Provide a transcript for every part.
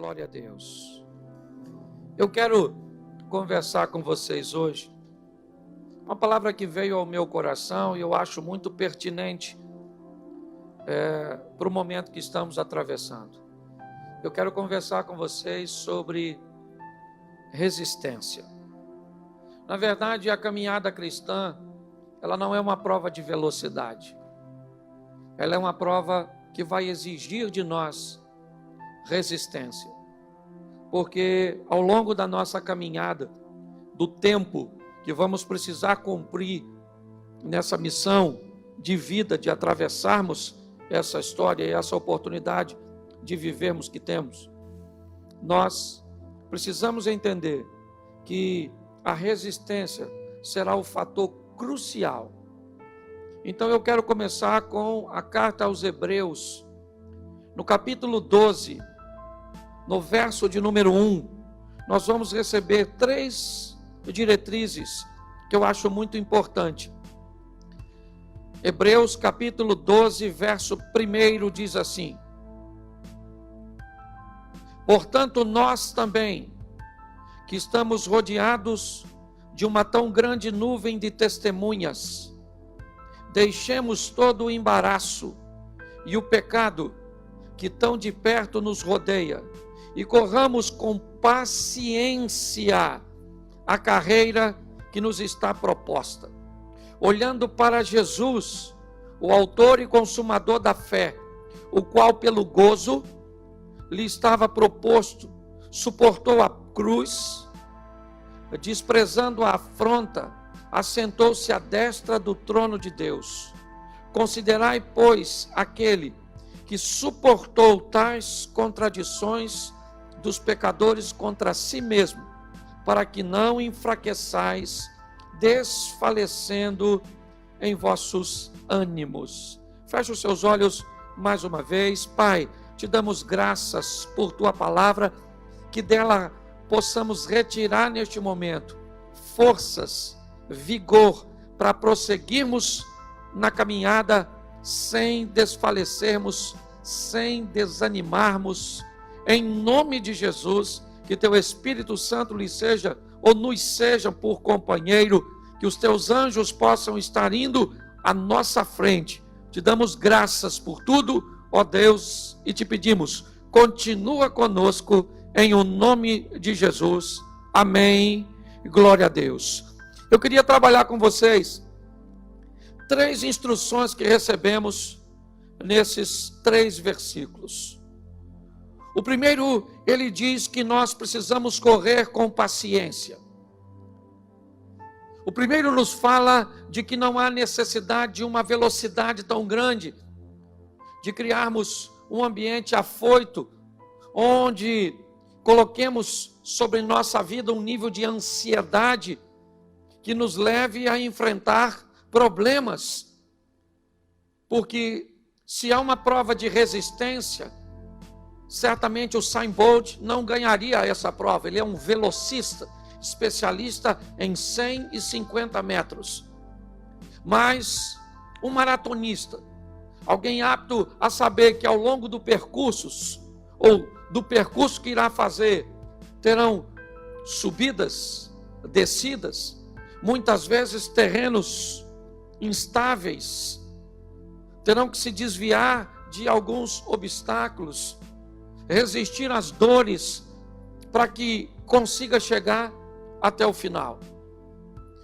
Glória a Deus. Eu quero conversar com vocês hoje. Uma palavra que veio ao meu coração e eu acho muito pertinente para o momento que estamos atravessando. Eu quero conversar com vocês sobre resistência. Na verdade, a caminhada cristã, ela não é uma prova de velocidade. Ela é uma prova que vai exigir de nós resistência. Porque ao longo da nossa caminhada, do tempo que vamos precisar cumprir nessa missão de vida, de atravessarmos essa história e essa oportunidade de vivermos que temos, nós precisamos entender que a resistência será o fator crucial. Então eu quero começar com a carta aos Hebreus, no capítulo 12, no verso de número 1, nós vamos receber 3 diretrizes que eu acho muito importante. Hebreus capítulo 12, verso 1 diz assim: portanto, nós também, que estamos rodeados de uma tão grande nuvem de testemunhas, deixemos todo o embaraço e o pecado que tão de perto nos rodeia, e corramos com paciência a carreira que nos está proposta, olhando para Jesus, o autor e consumador da fé, o qual pelo gozo lhe estava proposto, suportou a cruz, desprezando a afronta, assentou-se à destra do trono de Deus. Considerai, pois, aquele que suportou tais contradições dos pecadores contra si mesmo, para que não enfraqueçais, desfalecendo em vossos ânimos. Feche os seus olhos mais uma vez. Pai, te damos graças por tua palavra, que dela possamos retirar neste momento forças, vigor, para prosseguirmos na caminhada sem desfalecermos, sem desanimarmos. Em nome de Jesus, que teu Espírito Santo lhe seja, ou nos seja por companheiro, que os teus anjos possam estar indo à nossa frente. Te damos graças por tudo, ó Deus, e te pedimos, continua conosco, em o nome de Jesus. Amém. Glória a Deus. Eu queria trabalhar com vocês 3 instruções que recebemos nesses 3 versículos. O primeiro, ele diz que nós precisamos correr com paciência. O primeiro nos fala de que não há necessidade de uma velocidade tão grande, de criarmos um ambiente afoito, onde coloquemos sobre nossa vida um nível de ansiedade que nos leve a enfrentar problemas. Porque se há uma prova de resistência, certamente o Usain Bolt não ganharia essa prova. Ele é um velocista, especialista em 150 metros. Mas um maratonista, alguém apto a saber que ao longo do percurso, ou do percurso que irá fazer, terão subidas, descidas, muitas vezes terrenos instáveis, terão que se desviar de alguns obstáculos, resistir às dores, para que consiga chegar até o final.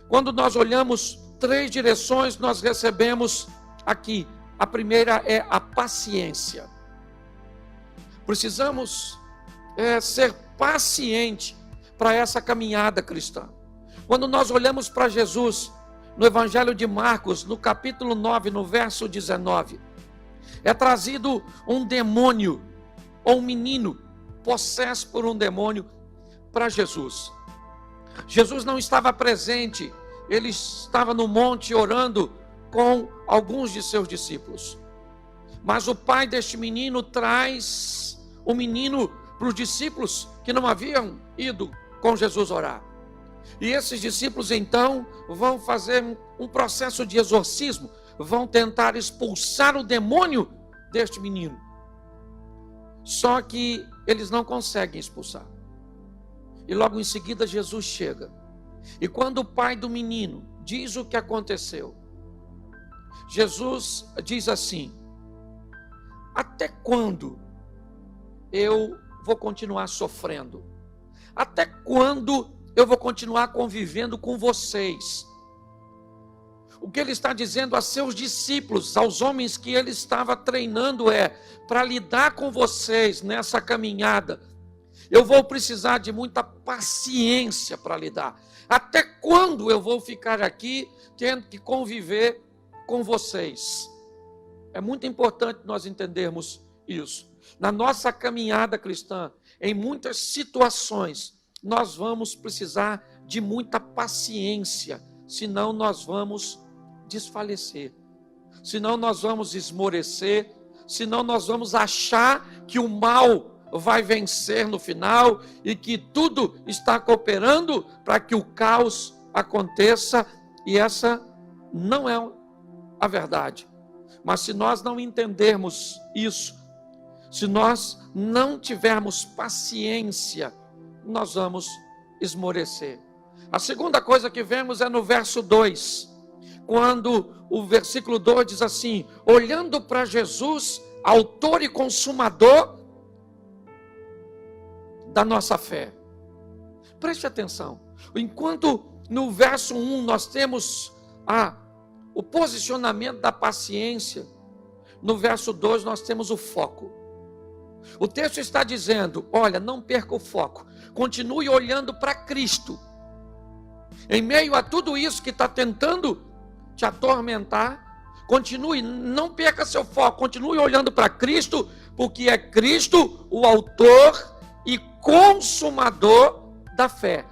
Quando nós olhamos 3 direções, nós recebemos aqui. A primeira é a paciência. Precisamos ser paciente para essa caminhada cristã. Quando nós olhamos para Jesus, no Evangelho de Marcos, no capítulo 9, no verso 19, é trazido um demônio, ou um menino, possesso por um demônio, para Jesus. Jesus não estava presente, ele estava no monte orando com alguns de seus discípulos. Mas o pai deste menino traz o menino para os discípulos que não haviam ido com Jesus orar. E esses discípulos então vão fazer um processo de exorcismo, vão tentar expulsar o demônio deste menino. Só que eles não conseguem expulsar. E logo em seguida Jesus chega. E quando o pai do menino diz o que aconteceu, Jesus diz assim: até quando eu vou continuar sofrendo? Até quando eu vou continuar convivendo com vocês? O que ele está dizendo a seus discípulos, aos homens que ele estava treinando é: para lidar com vocês nessa caminhada, eu vou precisar de muita paciência para lidar. Até quando eu vou ficar aqui tendo que conviver com vocês? É muito importante nós entendermos isso. Na nossa caminhada cristã, em muitas situações, nós vamos precisar de muita paciência, senão nós vamos desfalecer, senão nós vamos esmorecer, senão nós vamos achar que o mal vai vencer no final e que tudo está cooperando para que o caos aconteça, e essa não é a verdade. Mas se nós não entendermos isso, se nós não tivermos paciência, nós vamos esmorecer. A segunda coisa que vemos é no verso 2, quando o versículo 2 diz assim: olhando para Jesus, autor e consumador da nossa fé. Preste atenção. Enquanto no verso 1 nós temos o posicionamento da paciência, no verso 2 nós temos o foco. O texto está dizendo: olha, não perca o foco, continue olhando para Cristo. Em meio a tudo isso que está tentando te atormentar, continue, não perca seu foco, continue olhando para Cristo, porque é Cristo o autor e consumador da fé.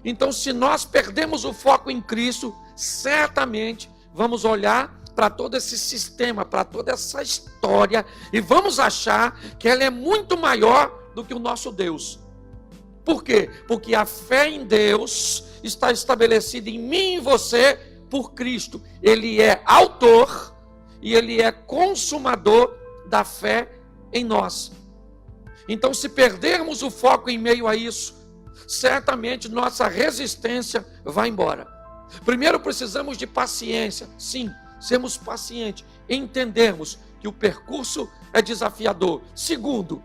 Então, se nós perdemos o foco em Cristo, certamente vamos olhar para todo esse sistema, para toda essa história, e vamos achar que ela é muito maior do que o nosso Deus. Por quê? Porque a fé em Deus está estabelecida em mim e em você por Cristo. Ele é autor e ele é consumador da fé em nós. Então, se perdermos o foco em meio a isso, certamente nossa resistência vai embora. Primeiro, precisamos de paciência. Sim, sermos pacientes, entendermos que o percurso é desafiador. Segundo,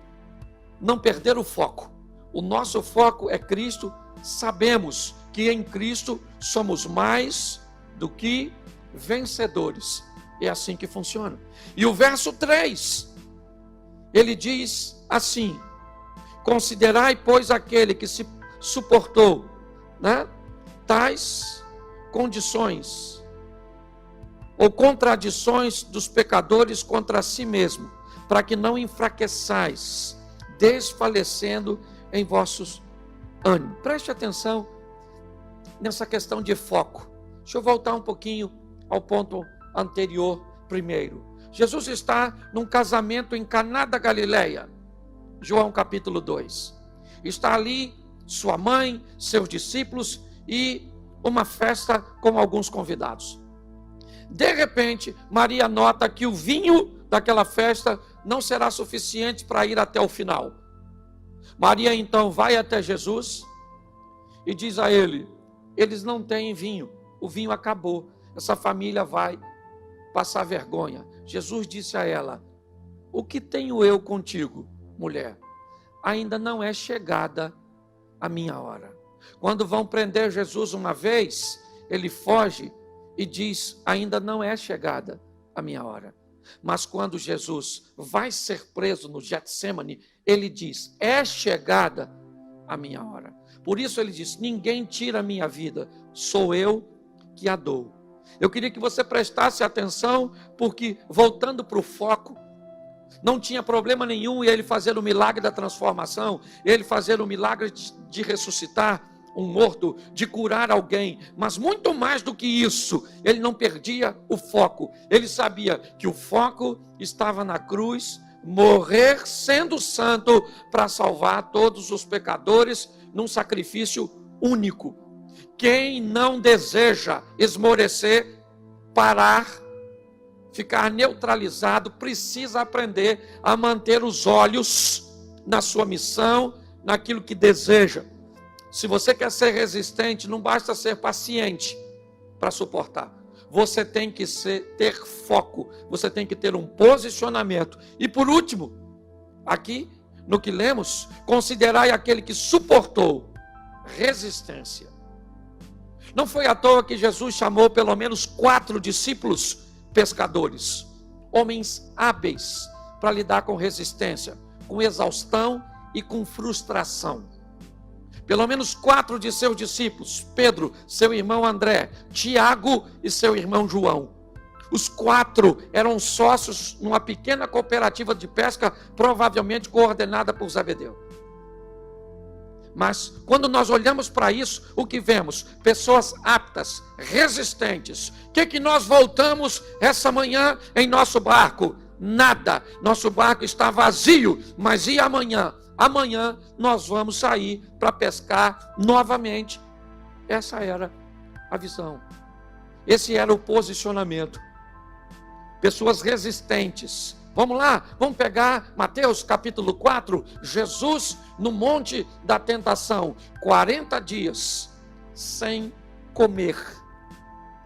não perder o foco. O nosso foco é Cristo. Sabemos que em Cristo somos mais do que vencedores. É assim que funciona. E o verso 3, ele diz assim: considerai, pois, aquele que se suportou, tais condições ou contradições dos pecadores contra si mesmo, para que não enfraqueçais, desfalecendo em vossos ânimos. Preste atenção nessa questão de foco. Deixa eu voltar um pouquinho ao ponto anterior primeiro. Jesus está num casamento em Caná da Galileia, João capítulo 2. Está ali sua mãe, seus discípulos e uma festa com alguns convidados. De repente, Maria nota que o vinho daquela festa não será suficiente para ir até o final. Maria então vai até Jesus e diz a ele: eles não têm vinho, o vinho acabou, essa família vai passar vergonha. Jesus disse a ela: o que tenho eu contigo, mulher? Ainda não é chegada a minha hora. Quando vão prender Jesus uma vez, ele foge e diz: ainda não é chegada a minha hora. Mas quando Jesus vai ser preso no Getsêmani, ele diz: é chegada a minha hora. Por isso ele diz: ninguém tira a minha vida, sou eu que a dou. Eu queria que você prestasse atenção, porque voltando para o foco, não tinha problema nenhum ele fazer o milagre da transformação, ele fazer o milagre de ressuscitar um morto, de curar alguém, mas muito mais do que isso, ele não perdia o foco. Ele sabia que o foco estava na cruz, morrer sendo santo para salvar todos os pecadores num sacrifício único. Quem não deseja esmorecer, parar, ficar neutralizado, precisa aprender a manter os olhos na sua missão, naquilo que deseja. Se você quer ser resistente, não basta ser paciente para suportar. Você tem que ter foco, você tem que ter um posicionamento. E por último, aqui no que lemos, considerai aquele que suportou resistência. Não foi à toa que Jesus chamou pelo menos 4 discípulos pescadores, homens hábeis para lidar com resistência, com exaustão e com frustração. Pelo menos 4 de seus discípulos, Pedro, seu irmão André, Tiago e seu irmão João. Os 4 eram sócios numa pequena cooperativa de pesca, provavelmente coordenada por Zebedeu. Mas quando nós olhamos para isso, o que vemos? Pessoas aptas, resistentes. O que nós voltamos essa manhã em nosso barco? Nada. Nosso barco está vazio. Mas e amanhã? Amanhã nós vamos sair para pescar novamente. Essa era a visão. Esse era o posicionamento. Pessoas resistentes. Vamos lá, vamos pegar Mateus capítulo 4, Jesus no monte da tentação, 40 dias sem comer.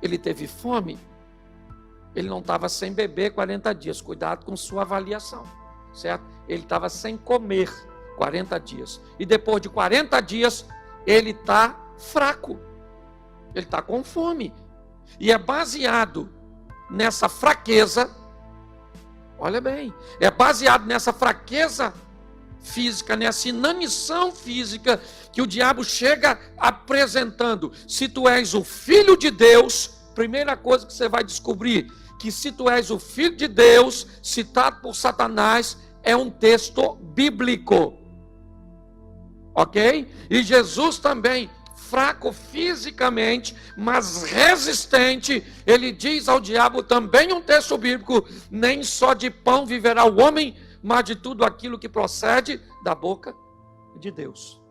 Ele teve fome, ele não estava sem beber 40 dias, cuidado com sua avaliação, certo? Ele estava sem comer 40 dias, e depois de 40 dias, ele está fraco, ele está com fome, e é baseado nessa fraqueza. Olha bem, é baseado nessa fraqueza física, nessa inanição física, que o diabo chega apresentando. Se tu és o filho de Deus, primeira coisa que você vai descobrir, que se tu és o filho de Deus, citado por Satanás, é um texto bíblico. Ok? E Jesus também, fraco fisicamente, mas resistente, ele diz ao diabo, também um texto bíblico, nem só de pão viverá o homem, mas de tudo aquilo que procede da boca de Deus.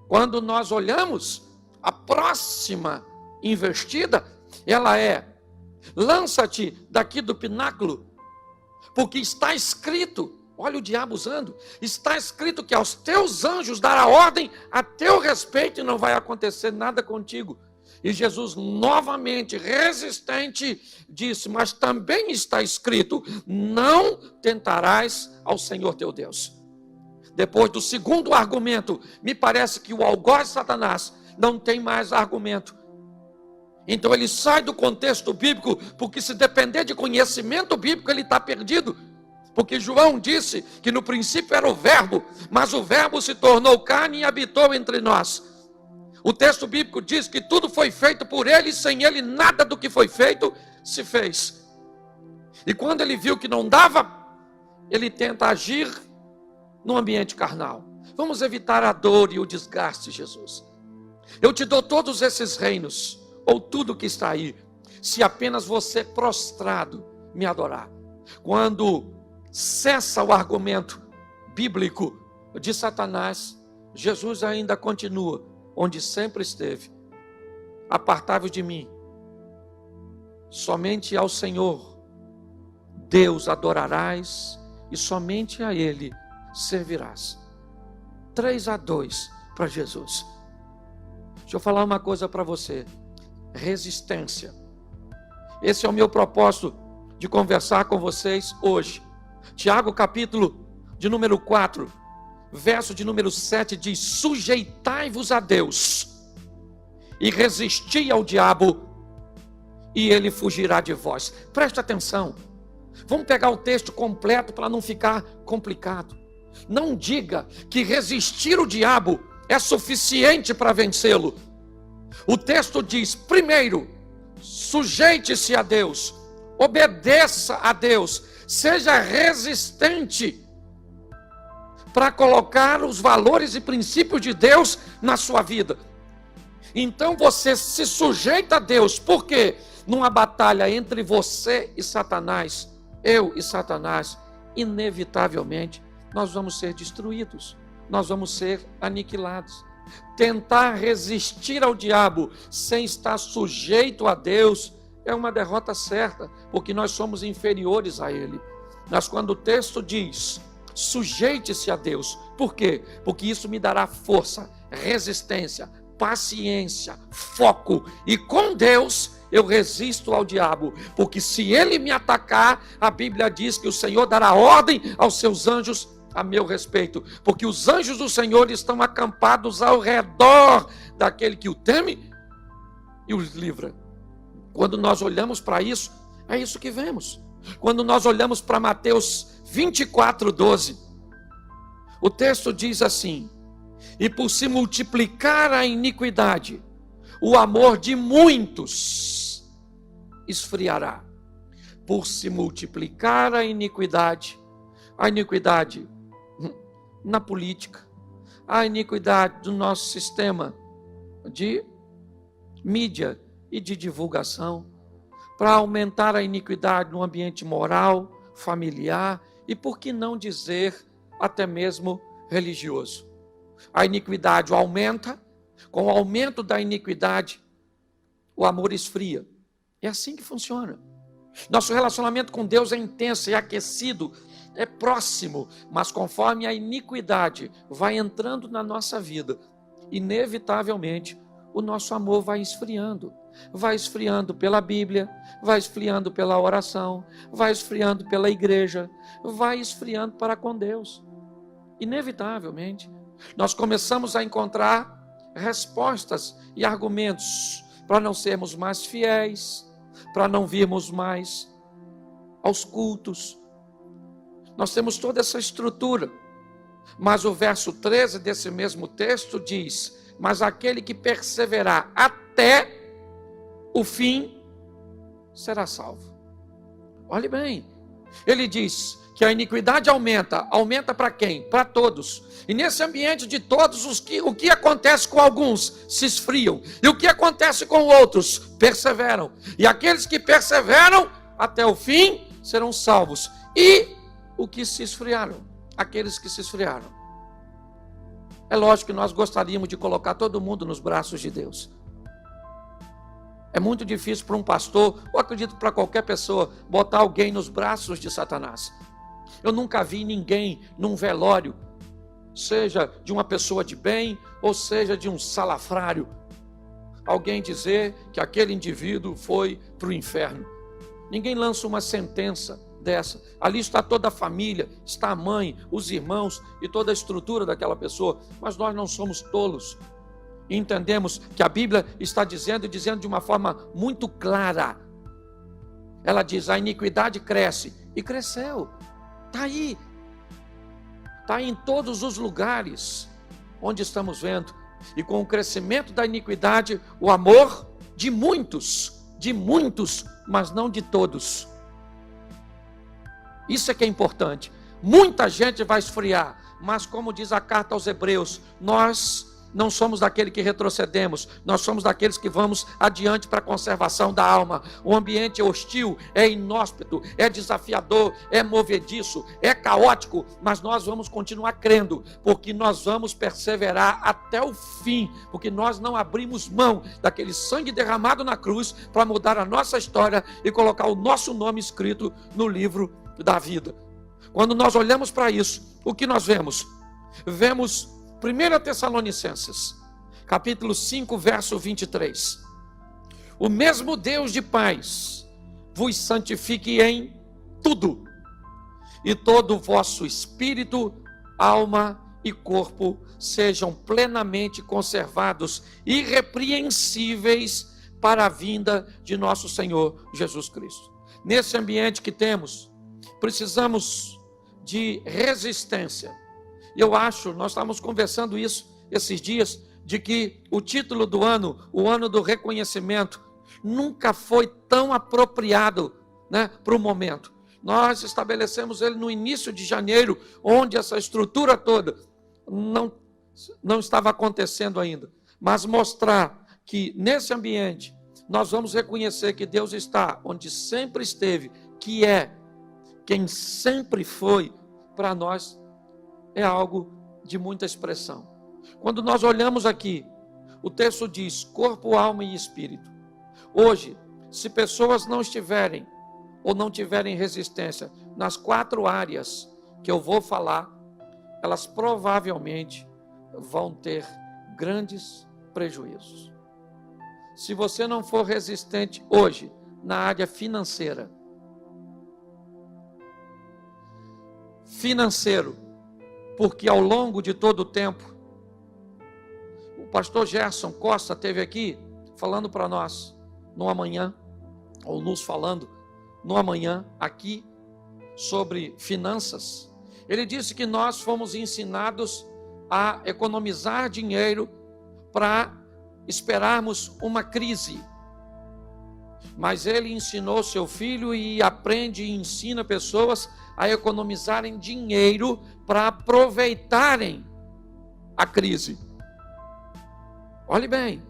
Quando nós olhamos, a próxima investida, ela é, lança-te daqui do pináculo, porque está escrito, olha o diabo usando, está escrito que aos teus anjos dará ordem a teu respeito e não vai acontecer nada contigo. E Jesus novamente, resistente, disse, mas também está escrito, não tentarás ao Senhor teu Deus. Depois do segundo argumento, me parece que o algoz de Satanás não tem mais argumento. Então ele sai do contexto bíblico, porque se depender de conhecimento bíblico, ele está perdido. Porque João disse que no princípio era o verbo, mas o verbo se tornou carne e habitou entre nós. O texto bíblico diz que tudo foi feito por ele, e sem ele nada do que foi feito se fez. E quando ele viu que não dava, ele tenta agir no ambiente carnal. Vamos evitar a dor e o desgaste, Jesus. Eu te dou todos esses reinos, ou tudo que está aí, se apenas você prostrado me adorar. Quando cessa o argumento bíblico de Satanás, Jesus ainda continua onde sempre esteve. Apartai-vos de mim, somente ao Senhor Deus adorarás e somente a Ele servirás. 3-2 para Jesus. Deixa eu falar uma coisa para você. Resistência. Esse é o meu propósito de conversar com vocês hoje. Tiago capítulo de número 4, verso de número 7 diz, sujeitai-vos a Deus e resisti ao diabo e ele fugirá de vós. Preste atenção, vamos pegar o texto completo para não ficar complicado. Não diga que resistir o diabo é suficiente para vencê-lo. O texto diz, primeiro, sujeite-se a Deus, obedeça a Deus, seja resistente para colocar os valores e princípios de Deus na sua vida. Então você se sujeita a Deus, porque numa batalha entre você e Satanás, eu e Satanás, inevitavelmente nós vamos ser destruídos, nós vamos ser aniquilados. Tentar resistir ao diabo sem estar sujeito a Deus é uma derrota certa, porque nós somos inferiores a ele. Mas quando o texto diz, sujeite-se a Deus. Por quê? Porque isso me dará força, resistência, paciência, foco. E com Deus eu resisto ao diabo. Porque se ele me atacar, a Bíblia diz que o Senhor dará ordem aos seus anjos a meu respeito. Porque os anjos do Senhor estão acampados ao redor daquele que o teme e os livra. Quando nós olhamos para isso, é isso que vemos. Quando nós olhamos para Mateus 24:12, o texto diz assim: e por se multiplicar a iniquidade, o amor de muitos esfriará. Por se multiplicar a iniquidade na política, a iniquidade do nosso sistema de mídia e de divulgação, para aumentar a iniquidade no ambiente moral, familiar e, por que não dizer, até mesmo religioso. A iniquidade aumenta, com o aumento da iniquidade, o amor esfria. É assim que funciona. Nosso relacionamento com Deus é intenso, é aquecido, é próximo, mas conforme a iniquidade vai entrando na nossa vida, inevitavelmente o nosso amor vai esfriando pela Bíblia, vai esfriando pela oração, vai esfriando pela igreja, vai esfriando para com Deus. Inevitavelmente, nós começamos a encontrar respostas e argumentos para não sermos mais fiéis, para não virmos mais aos cultos. Nós temos toda essa estrutura, mas o verso 13 desse mesmo texto diz: mas aquele que perseverar até o fim será salvo. Olhe bem, ele diz que a iniquidade aumenta para quem? Para todos. E nesse ambiente de todos, o que acontece com alguns se esfriam, e o que acontece com outros perseveram. E aqueles que perseveram até o fim serão salvos. E o que se esfriaram? Aqueles que se esfriaram. É lógico que nós gostaríamos de colocar todo mundo nos braços de Deus. É muito difícil para um pastor, ou acredito para qualquer pessoa, botar alguém nos braços de Satanás. Eu nunca vi ninguém num velório, seja de uma pessoa de bem, ou seja de um salafrário, alguém dizer que aquele indivíduo foi para o inferno. Ninguém lança uma sentença dessa. Ali está toda a família, está a mãe, os irmãos e toda a estrutura daquela pessoa, mas nós não somos tolos. E entendemos que a Bíblia está dizendo de uma forma muito clara. Ela diz: a iniquidade cresce, e cresceu. Está aí. Está em todos os lugares onde estamos vendo. E com o crescimento da iniquidade, o amor de muitos, mas não de todos. Isso é que é importante. Muita gente vai esfriar, mas como diz a carta aos Hebreus, nós não somos daquele que retrocedemos, nós somos daqueles que vamos adiante para a conservação da alma. O ambiente é hostil, é inóspito, é desafiador, é movediço, é caótico, mas nós vamos continuar crendo, porque nós vamos perseverar até o fim, porque nós não abrimos mão daquele sangue derramado na cruz para mudar a nossa história e colocar o nosso nome escrito no livro da vida. Quando nós olhamos para isso, o que nós vemos? Vemos 1 Tessalonicenses, capítulo 5, verso 23. O mesmo Deus de paz vos santifique em tudo, e todo o vosso espírito, alma e corpo sejam plenamente conservados, irrepreensíveis para a vinda de nosso Senhor Jesus Cristo. Nesse ambiente que temos, precisamos de resistência. Eu acho, nós estávamos conversando isso esses dias, de que o título do ano, o ano do reconhecimento, nunca foi tão apropriado, para o momento. Nós estabelecemos ele no início de janeiro, onde essa estrutura toda não estava acontecendo ainda. Mas mostrar que nesse ambiente, nós vamos reconhecer que Deus está onde sempre esteve, que é quem sempre foi para nós, é algo de muita expressão. Quando nós olhamos aqui, o texto diz corpo, alma e espírito. Hoje, se pessoas não estiverem ou não tiverem resistência nas 4 áreas que eu vou falar, elas provavelmente vão ter grandes prejuízos. Se você não for resistente hoje na área financeiro, porque ao longo de todo o tempo, o pastor Gerson Costa esteve aqui falando para nós, numa manhã, ou nos falando, numa manhã, aqui, sobre finanças. Ele disse que nós fomos ensinados a economizar dinheiro para esperarmos uma crise. Mas ele ensinou seu filho e aprende e ensina pessoas a economizarem dinheiro para aproveitarem a crise. Olhe bem,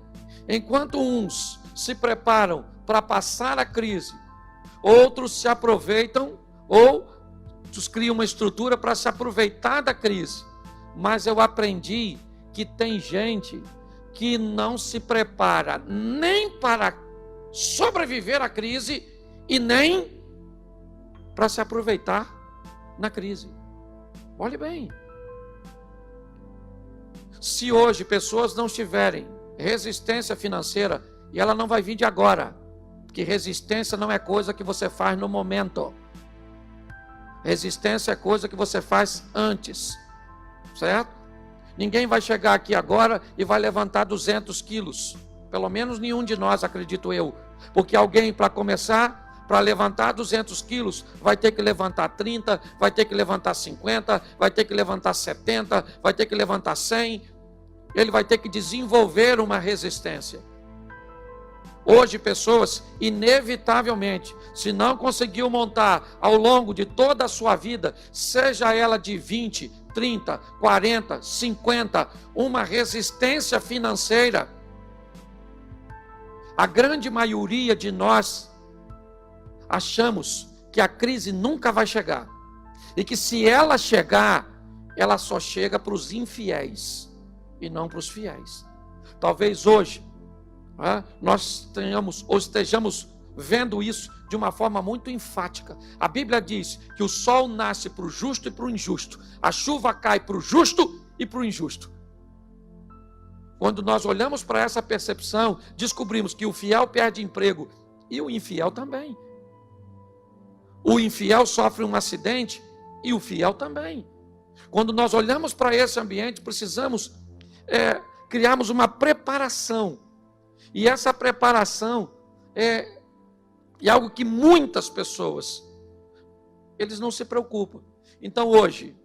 enquanto uns se preparam para passar a crise, outros se aproveitam, ou outros criam uma estrutura para se aproveitar da crise. Mas eu aprendi que tem gente que não se prepara nem para sobreviver à crise e nem para se aproveitar na crise. Olhe bem. Se hoje pessoas não tiverem resistência financeira, e ela não vai vir de agora, porque resistência não é coisa que você faz no momento. Resistência é coisa que você faz antes, certo? Ninguém vai chegar aqui agora e vai levantar 200 quilos. Pelo menos nenhum de nós, acredito eu. Porque alguém, para começar, para levantar 200 quilos, vai ter que levantar 30, vai ter que levantar 50, vai ter que levantar 70, vai ter que levantar 100. Ele vai ter que desenvolver uma resistência. Hoje, pessoas, inevitavelmente, se não conseguiu montar ao longo de toda a sua vida, seja ela de 20, 30, 40, 50, uma resistência financeira, a grande maioria de nós achamos que a crise nunca vai chegar. E que se ela chegar, ela só chega para os infiéis e não para os fiéis. Talvez hoje nós estejamos vendo isso de uma forma muito enfática. A Bíblia diz que o sol nasce para o justo e para o injusto. A chuva cai para o justo e para o injusto. Quando nós olhamos para essa percepção, descobrimos que o fiel perde emprego e o infiel também. O infiel sofre um acidente e o fiel também. Quando nós olhamos para esse ambiente, precisamos criarmos uma preparação. E essa preparação é algo que muitas pessoas, eles não se preocupam. Então hoje,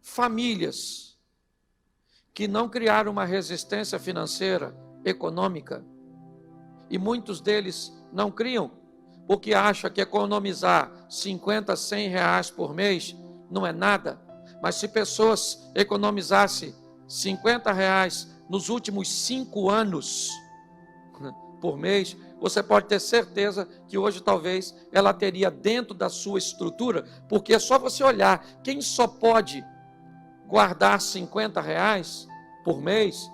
famílias que não criaram uma resistência financeira, econômica, e muitos deles não criam, porque acham que economizar 50, 100 reais por mês não é nada. Mas se pessoas economizassem 50 reais nos últimos 5 anos por mês, você pode ter certeza que hoje talvez ela teria dentro da sua estrutura, porque é só você olhar, quem só pode guardar 50 reais por mês,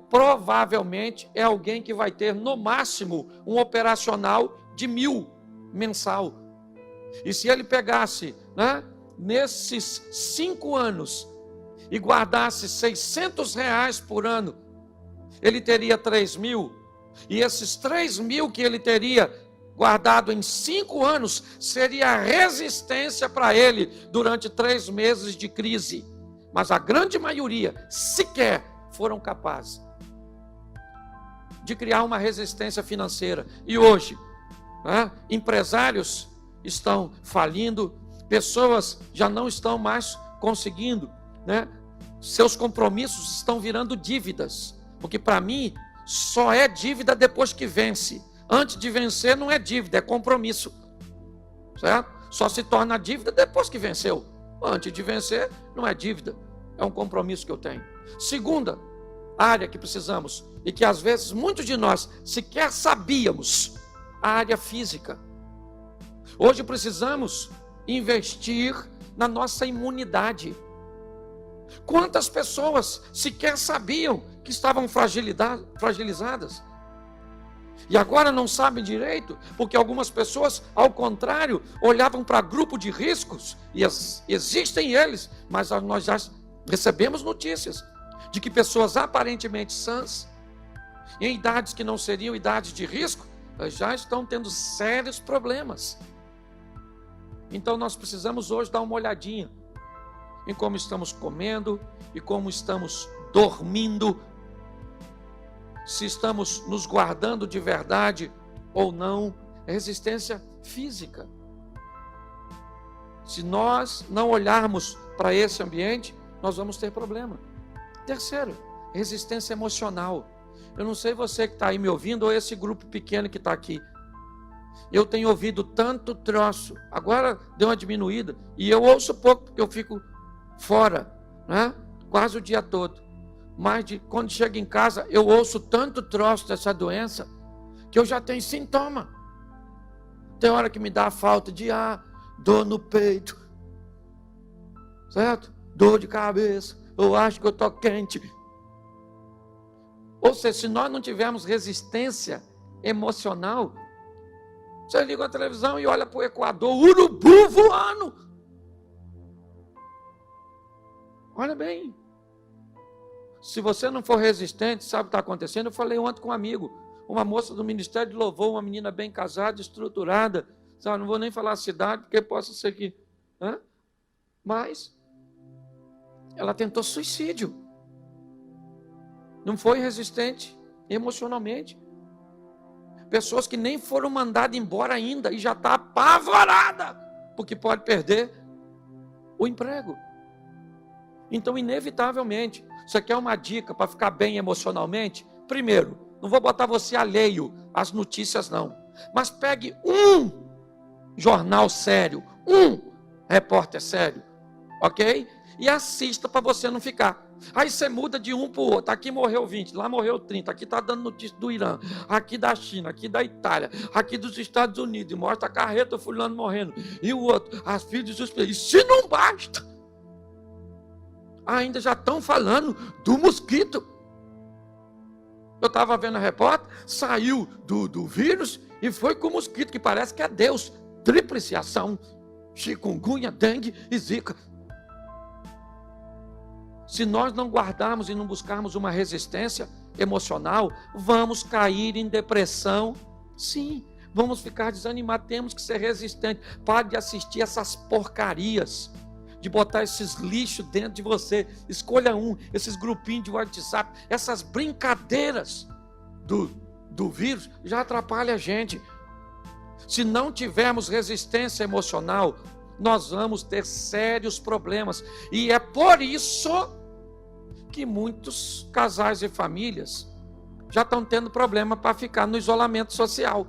provavelmente é alguém que vai ter no máximo um operacional de 1.000 mensal. E se ele pegasse, nesses 5 anos e guardasse 600 reais por ano, ele teria 3.000, e esses 3.000 que ele teria guardado em 5 anos, seria a resistência para ele durante 3 meses de crise. Mas a grande maioria sequer foram capazes de criar uma resistência financeira. E hoje, empresários estão falindo, pessoas já não estão mais conseguindo, seus compromissos estão virando dívidas, porque para mim só é dívida depois que vence. Antes de vencer não é dívida, é compromisso, certo? Só se torna dívida depois que venceu. Antes de vencer não é dívida, é um compromisso que eu tenho. Segunda área que precisamos, e que às vezes muitos de nós sequer sabíamos, a área física. Hoje precisamos investir na nossa imunidade. Quantas pessoas sequer sabiam que estavam fragilizadas? E agora não sabem direito, porque algumas pessoas, ao contrário, olhavam para grupo de riscos, e existem eles, mas nós já recebemos notícias de que pessoas aparentemente sãs, em idades que não seriam idades de risco, já estão tendo sérios problemas. Então nós precisamos hoje dar uma olhadinha em como estamos comendo e como estamos dormindo, se estamos nos guardando de verdade ou não. É resistência física. Se nós não olharmos para esse ambiente, nós vamos ter problema. Terceiro, resistência emocional. Eu não sei você que está aí me ouvindo ou esse grupo pequeno que está aqui. Eu tenho ouvido tanto troço, agora deu uma diminuída, e eu ouço pouco porque eu fico fora, né? Quase o dia todo. Mas quando chego em casa, eu ouço tanto troço dessa doença, que eu já tenho sintoma. Tem hora que me dá falta de ar, dor no peito, certo? Dor de cabeça, eu acho que eu estou quente. Ou seja, se nós não tivermos resistência emocional, você liga a televisão e olha para o Equador, urubu voando. Olha bem. Se você não for resistente, sabe o que está acontecendo? Eu falei ontem com um amigo, uma moça do Ministério de Louvor, uma menina bem casada, estruturada, sabe? Não vou nem falar a cidade, porque possa ser que... Mas ela tentou suicídio. Não foi resistente emocionalmente. Pessoas que nem foram mandadas embora ainda e já está apavorada, porque pode perder o emprego. Então, inevitavelmente, você quer uma dica para ficar bem emocionalmente? Primeiro, não vou botar você alheio às notícias não, mas pegue um jornal sério, um repórter sério, ok? E assista para você não ficar. Aí você muda de um para o outro. Aqui morreu 20, lá morreu 30. Aqui está dando notícia do Irã, aqui da China, aqui da Itália, aqui dos Estados Unidos. E mostra a carreta fulano morrendo. E o outro, as filhas dos filhos. E se não basta, ainda já estão falando do mosquito. Eu estava vendo a repórter, saiu do vírus e foi com o mosquito, que parece que é Deus. Tríplice ação: chikungunya, dengue e zika. Se nós não guardarmos e não buscarmos uma resistência emocional, vamos cair em depressão. Sim, vamos ficar desanimados. Temos que ser resistentes. Pare de assistir essas porcarias, de botar esses lixos dentro de você. Escolha um, esses grupinhos de WhatsApp, essas brincadeiras do vírus já atrapalham a gente. Se não tivermos resistência emocional, nós vamos ter sérios problemas. E é por isso que muitos casais e famílias já estão tendo problema para ficar no isolamento social.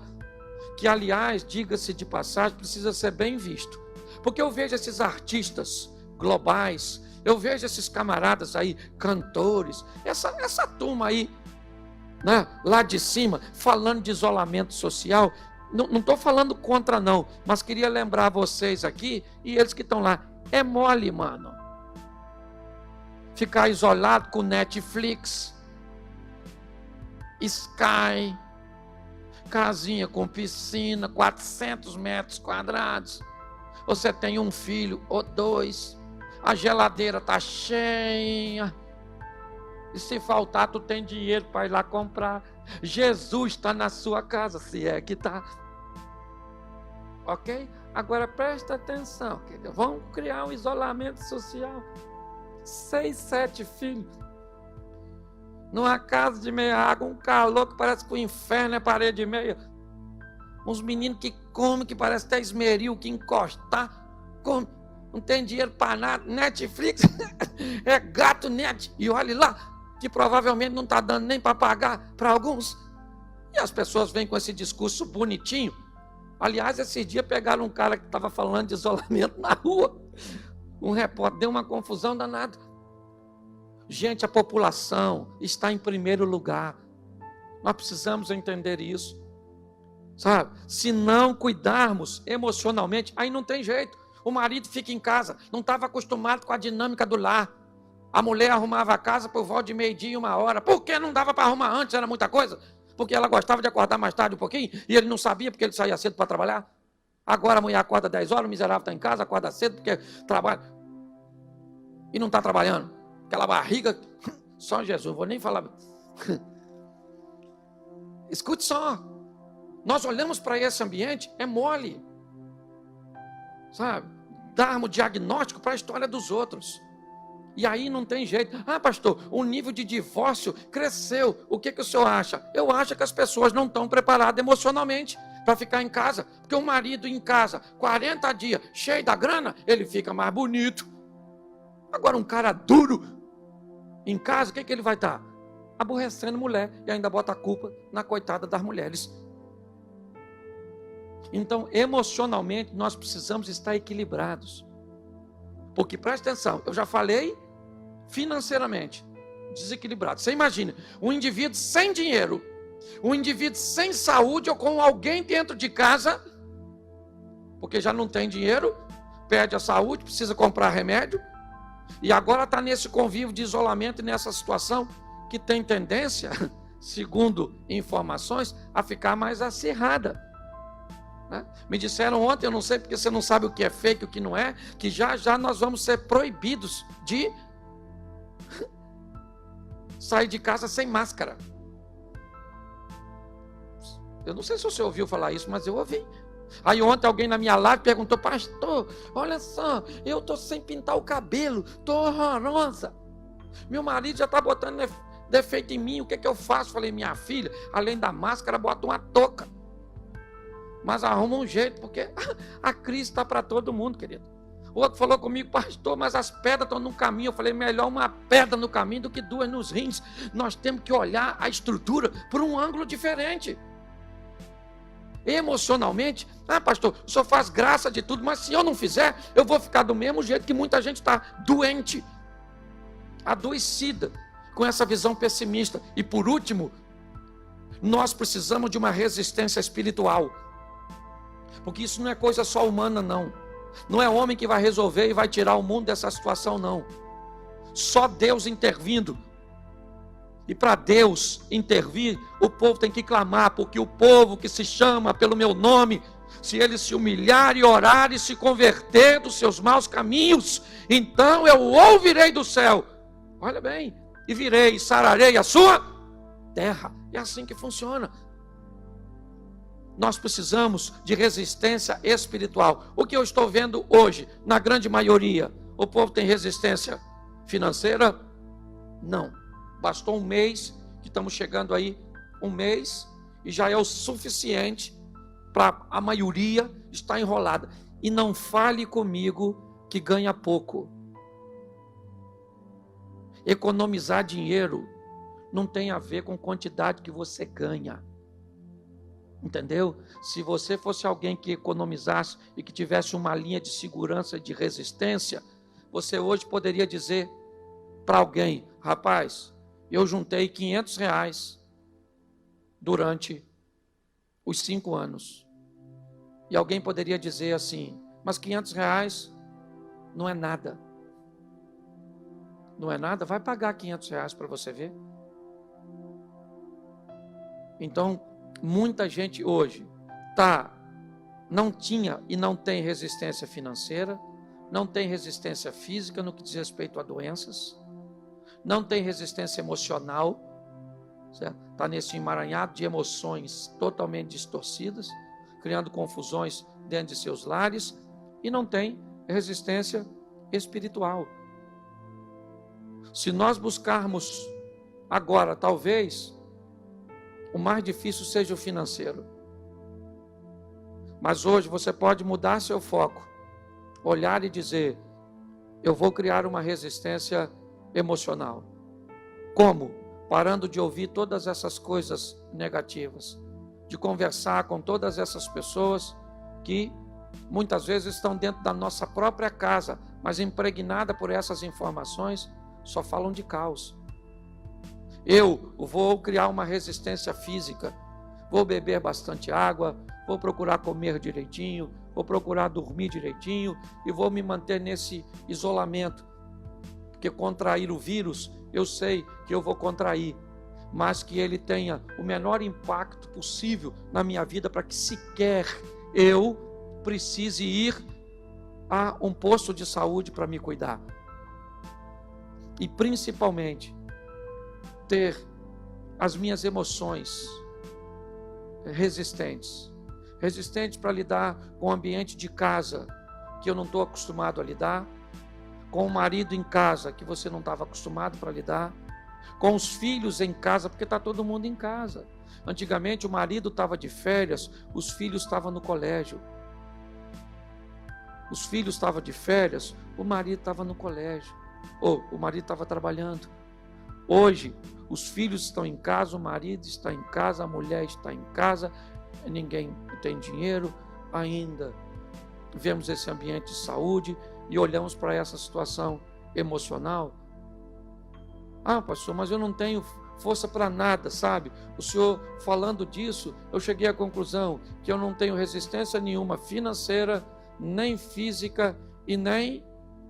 Que, aliás, diga-se de passagem, precisa ser bem visto. Porque eu vejo esses artistas globais, eu vejo esses camaradas aí, cantores, essa turma aí, né, lá de cima, falando de isolamento social. Não estou falando contra não, mas queria lembrar vocês aqui, e eles que estão lá, é mole, mano. Ficar isolado com Netflix, Sky, casinha com piscina, 400 metros quadrados. Você tem um filho ou dois, a geladeira está cheia, e se faltar, tu tem dinheiro para ir lá comprar. Jesus está na sua casa, se é que está. Ok? Agora presta atenção, querido. Vamos criar um isolamento social. 6, 7 filhos. Numa casa de meia água, um calor que parece que o inferno é parede e meia. Uns meninos que comem, que parece até esmeril, que encostar. Come. Não tem dinheiro para nada. Netflix é gato net. E olhe lá, que provavelmente não está dando nem para pagar para alguns. E as pessoas vêm com esse discurso bonitinho. Aliás, esses dias pegaram um cara que estava falando de isolamento na rua. Um repórter, deu uma confusão danada. Gente, a população está em primeiro lugar. Nós precisamos entender isso. Sabe? Se não cuidarmos emocionalmente, aí não tem jeito. O marido fica em casa, não estava acostumado com a dinâmica do lar. A mulher arrumava a casa por volta de 12:30 e 1h. Por que não dava para arrumar antes? Era muita coisa. porque ela gostava de acordar mais tarde um pouquinho, e ele não sabia porque ele saía cedo para trabalhar. Agora a mulher acorda 10 horas, o miserável está em casa, acorda cedo porque trabalha. E não está trabalhando. Aquela barriga, só Jesus, vou nem falar. Escute só. Nós olhamos para esse ambiente, é mole. Sabe? Darmos diagnóstico para a história dos outros. E aí não tem jeito. Ah, pastor, o nível de divórcio cresceu. O que o senhor acha? Eu acho que as pessoas não estão preparadas emocionalmente para ficar em casa. Porque o marido em casa, 40 dias, cheio da grana, ele fica mais bonito. Agora um cara duro em casa, o que ele vai estar? Aborrecendo mulher e ainda bota a culpa na coitada das mulheres. Então, emocionalmente, nós precisamos estar equilibrados. Porque, presta atenção, eu já falei financeiramente desequilibrado. Você imagina, um indivíduo sem dinheiro, um indivíduo sem saúde ou com alguém dentro de casa, porque já não tem dinheiro, perde a saúde, precisa comprar remédio, e agora está nesse convívio de isolamento e nessa situação que tem tendência, segundo informações, a ficar mais acirrada. Me disseram ontem, eu não sei porque você não sabe o que é fake e o que não é, que já nós vamos ser proibidos de sair de casa sem máscara. Eu não sei se você ouviu falar isso, mas eu ouvi. Aí ontem alguém na minha live perguntou, pastor, olha só, eu estou sem pintar o cabelo, estou horrorosa. Meu marido já está botando defeito em mim, o que eu faço? Falei, minha filha, além da máscara, bota uma touca. Mas arruma um jeito, porque a crise está para todo mundo, querido. O outro falou comigo, pastor, mas as pedras estão no caminho. Eu falei, melhor uma pedra no caminho do que duas nos rins. Nós temos que olhar a estrutura por um ângulo diferente. Emocionalmente, pastor, o senhor faz graça de tudo, mas se eu não fizer, eu vou ficar do mesmo jeito que muita gente está doente, adoecida, com essa visão pessimista. E por último, nós precisamos de uma resistência espiritual. Porque isso não é coisa só humana, não. Não é homem que vai resolver e vai tirar o mundo dessa situação, não. Só Deus intervindo. E para Deus intervir, o povo tem que clamar, porque o povo que se chama pelo meu nome, se ele se humilhar e orar e se converter dos seus maus caminhos, então eu ouvirei do céu. Olha bem, e virei e sararei a sua terra. É assim que funciona. Nós precisamos de resistência espiritual. O que eu estou vendo hoje, na grande maioria, o povo tem resistência financeira? Não. Bastou um mês, que estamos chegando aí, um mês, e já é o suficiente para a maioria estar enrolada. E não fale comigo que ganha pouco. Economizar dinheiro não tem a ver com quantidade que você ganha. Entendeu? Se você fosse alguém que economizasse e que tivesse uma linha de segurança e de resistência, você hoje poderia dizer para alguém, rapaz, eu juntei R$500 durante os 5 anos. E alguém poderia dizer assim, mas R$500 não é nada. Não é nada? Vai pagar R$500 para você ver. Então, muita gente hoje não tinha e não tem resistência financeira, não tem resistência física no que diz respeito a doenças, não tem resistência emocional, está nesse emaranhado de emoções totalmente distorcidas, criando confusões dentro de seus lares, e não tem resistência espiritual. Se nós buscarmos agora, talvez, o mais difícil seja o financeiro. Mas hoje você pode mudar seu foco, olhar e dizer, eu vou criar uma resistência emocional. Como? Parando de ouvir todas essas coisas negativas, de conversar com todas essas pessoas que muitas vezes estão dentro da nossa própria casa, mas impregnada por essas informações, só falam de caos. Eu vou criar uma resistência física, vou beber bastante água, vou procurar comer direitinho, vou procurar dormir direitinho e vou me manter nesse isolamento, porque contrair o vírus, eu sei que eu vou contrair, mas que ele tenha o menor impacto possível na minha vida, para que sequer eu precise ir a um posto de saúde para me cuidar. E principalmente, ter as minhas emoções resistentes para lidar com o ambiente de casa que eu não estou acostumado a lidar, com o marido em casa que você não estava acostumado para lidar, com os filhos em casa, porque está todo mundo em casa. Antigamente o marido estava de férias, os filhos estavam no colégio. Os filhos estavam de férias, o marido estava no colégio, ou o marido estava trabalhando. Hoje, os filhos estão em casa, o marido está em casa, a mulher está em casa, ninguém tem dinheiro ainda. Vemos esse ambiente de saúde e olhamos para essa situação emocional. Ah, pastor, mas eu não tenho força para nada, sabe? O senhor falando disso, eu cheguei à conclusão que eu não tenho resistência nenhuma financeira, nem física e nem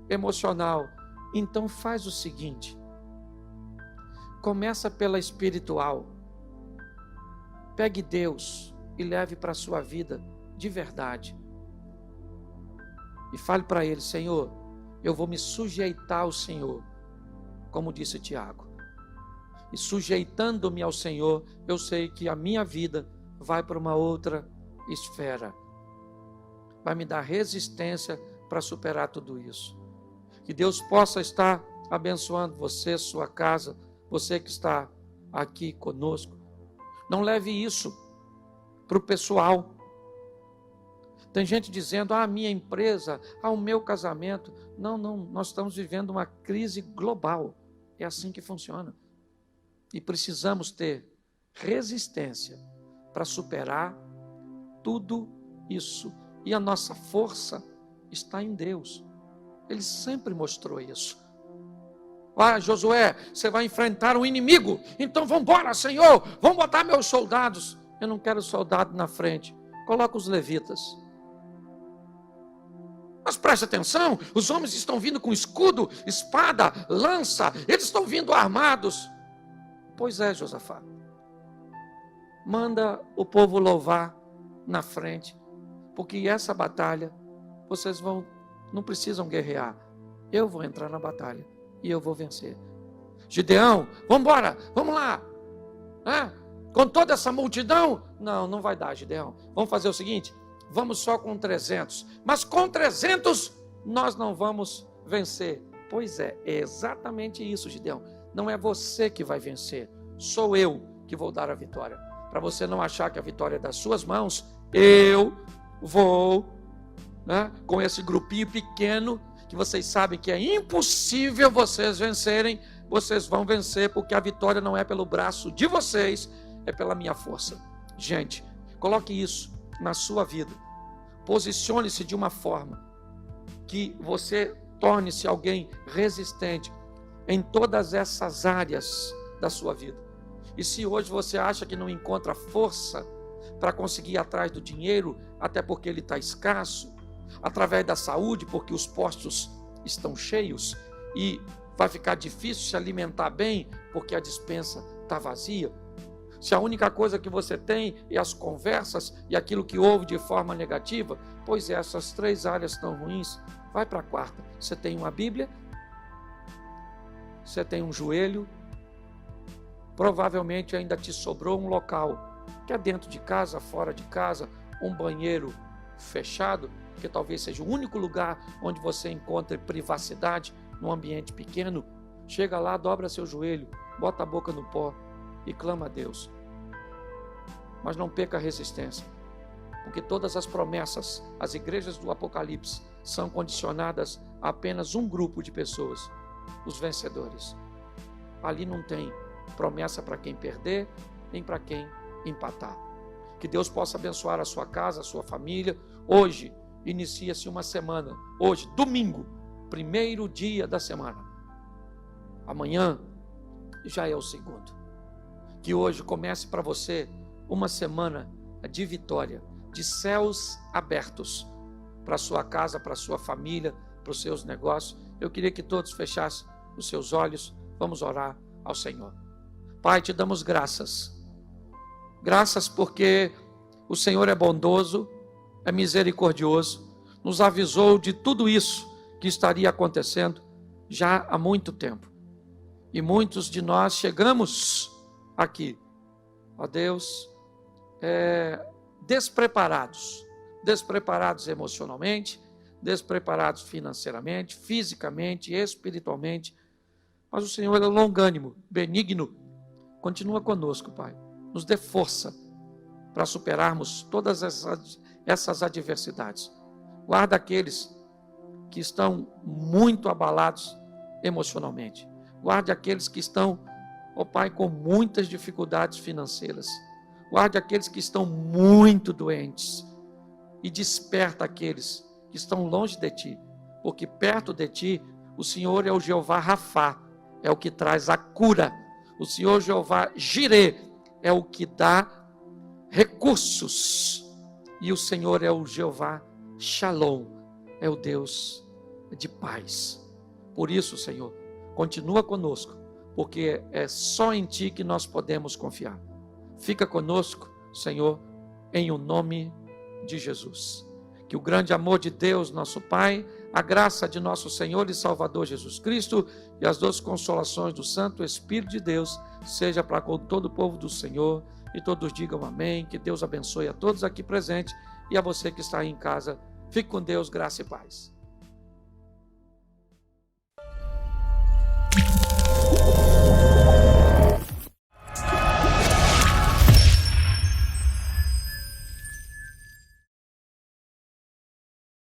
emocional. Então faz o seguinte, começa pela espiritual. Pegue Deus e leve para a sua vida de verdade. E fale para Ele: Senhor, eu vou me sujeitar ao Senhor, como disse Tiago. E sujeitando-me ao Senhor, eu sei que a minha vida vai para uma outra esfera. Vai me dar resistência para superar tudo isso. Que Deus possa estar abençoando você, sua casa, você que está aqui conosco. Não leve isso para o pessoal. Tem gente dizendo: a minha empresa, o meu casamento. Não, nós estamos vivendo uma crise global. É assim que funciona. E precisamos ter resistência para superar tudo isso. E a nossa força está em Deus. Ele sempre mostrou isso. Ah, Josué, você vai enfrentar um inimigo. Então vamos embora, Senhor. Vamos botar meus soldados. Eu não quero soldado na frente. Coloca os levitas. Mas preste atenção, os homens estão vindo com escudo, espada, lança, eles estão vindo armados. Pois é, Josafá. Manda o povo louvar na frente, porque essa batalha, vocês não precisam guerrear. Eu vou entrar na batalha e eu vou vencer. Gideão, vamos embora, vamos lá. Com toda essa multidão? Não vai dar, Gideão. Vamos fazer o seguinte, vamos só com 300. Mas com 300 nós não vamos vencer. Pois é exatamente isso, Gideão. Não é você que vai vencer, sou eu que vou dar a vitória. Para você não achar que a vitória é das suas mãos, eu vou, com esse grupinho pequeno, que vocês sabem que é impossível vocês vencerem, vocês vão vencer, porque a vitória não é pelo braço de vocês, é pela minha força. Gente, coloque isso na sua vida. Posicione-se de uma forma que você torne-se alguém resistente em todas essas áreas da sua vida. E se hoje você acha que não encontra força para conseguir ir atrás do dinheiro, até porque ele está escasso, através da saúde, porque os postos estão cheios e vai ficar difícil se alimentar bem, porque a despensa está vazia. Se a única coisa que você tem é as conversas e aquilo que ouve de forma negativa, pois essas 3 áreas estão ruins, vai para a 4ª. Você tem uma Bíblia, você tem um joelho, provavelmente ainda te sobrou um local, que é dentro de casa, fora de casa, um banheiro fechado, que talvez seja o único lugar onde você encontre privacidade num ambiente pequeno. Chega lá, dobra seu joelho, bota a boca no pó e clama a Deus. Mas não perca a resistência, porque todas as promessas, as igrejas do Apocalipse, são condicionadas a apenas um grupo de pessoas, os vencedores. Ali não tem promessa para quem perder, nem para quem empatar. Que Deus possa abençoar a sua casa, a sua família. Hoje inicia-se uma semana, hoje, domingo, 1º dia da semana. Amanhã já é o 2º. Que hoje comece para você uma semana de vitória, de céus abertos para a sua casa, para a sua família, para os seus negócios. Eu queria que todos fechassem os seus olhos. Vamos orar ao Senhor. Pai, te damos graças. Graças porque o Senhor é bondoso, é misericordioso, nos avisou de tudo isso que estaria acontecendo já há muito tempo. E muitos de nós chegamos aqui, ó Deus, despreparados emocionalmente, despreparados financeiramente, fisicamente, espiritualmente. Mas o Senhor é longânimo, benigno, continua conosco, Pai. Nos dê força para superarmos todas essas adversidades. Guarda aqueles que estão muito abalados emocionalmente. Guarde aqueles que estão, ó Pai, com muitas dificuldades financeiras. Guarde aqueles que estão muito doentes. E desperta aqueles que estão longe de Ti. Porque perto de Ti, o Senhor é o Jeová Rafá, é o que traz a cura. O Senhor Jeová Jirê é o que dá recursos. E o Senhor é o Jeová Shalom, é o Deus de paz. Por isso, Senhor, continua conosco, porque é só em Ti que nós podemos confiar. Fica conosco, Senhor, em o nome de Jesus. Que o grande amor de Deus, nosso Pai, a graça de nosso Senhor e Salvador Jesus Cristo e as doces consolações do Santo Espírito de Deus seja para com todo o povo do Senhor, e todos digam amém. Que Deus abençoe a todos aqui presentes e a você que está aí em casa. Fique com Deus, graça e paz.